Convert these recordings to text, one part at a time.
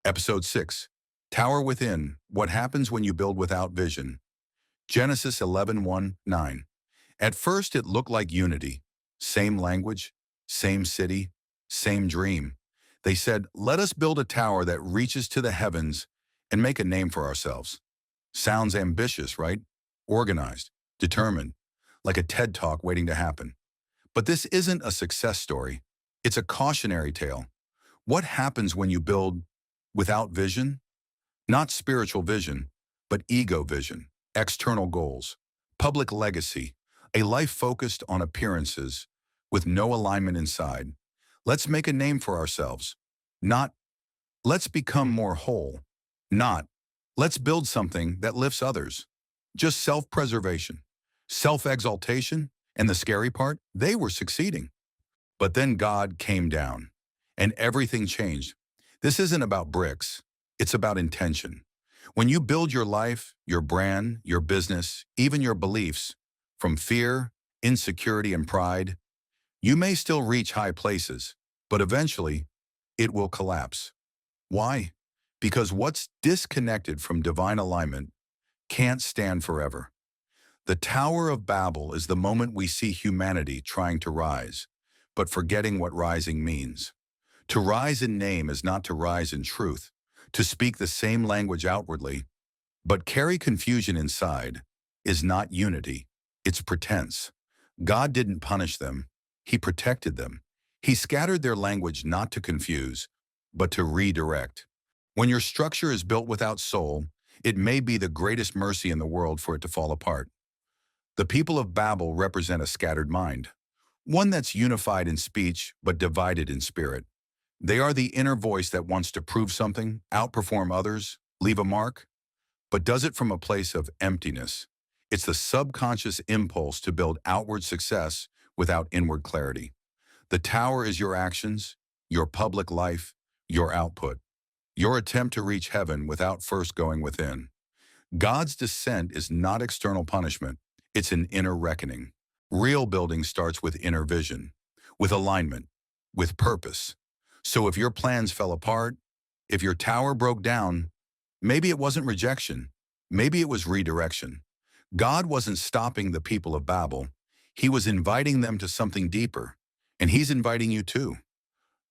Episode 6, Tower Within, What Happens When You Build Without Vision. Genesis 11:1-9. At first it looked like unity. Same language, same city, same dream. They said, let us build a tower that reaches to the heavens and make a name for ourselves. Sounds ambitious, right? Organized, determined, like a TED Talk waiting to happen. But this isn't a success story. It's a cautionary tale. What happens when you build without vision? Not spiritual vision, but ego vision, external goals, public legacy, a life focused on appearances with no alignment inside. Let's make a name for ourselves. Not, let's become more whole. Not, let's build something that lifts others. Just self-preservation, self-exaltation, and the scary part, they were succeeding. But then God came down, and everything changed. This isn't about bricks, it's about intention. When you build your life, your brand, your business, even your beliefs, from fear, insecurity, and pride, you may still reach high places, but eventually, it will collapse. Why? Because what's disconnected from divine alignment can't stand forever. The Tower of Babel is the moment we see humanity trying to rise, but forgetting what rising means. To rise in name is not to rise in truth, to speak the same language outwardly, but carry confusion inside, is not unity, it's pretense. God didn't punish them, He protected them. He scattered their language not to confuse, but to redirect. When your structure is built without soul, it may be the greatest mercy in the world for it to fall apart. The people of Babel represent a scattered mind, one that's unified in speech but divided in spirit. They are the inner voice that wants to prove something, outperform others, leave a mark, but does it from a place of emptiness. It's the subconscious impulse to build outward success without inward clarity. The tower is your actions, your public life, your output, your attempt to reach heaven without first going within. God's descent is not external punishment, it's an inner reckoning. Real building starts with inner vision, with alignment, with purpose. So if your plans fell apart, if your tower broke down, maybe it wasn't rejection, maybe it was redirection. God wasn't stopping the people of Babel, He was inviting them to something deeper, and He's inviting you too.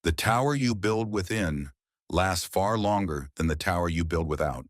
The tower you build within lasts far longer than the tower you build without.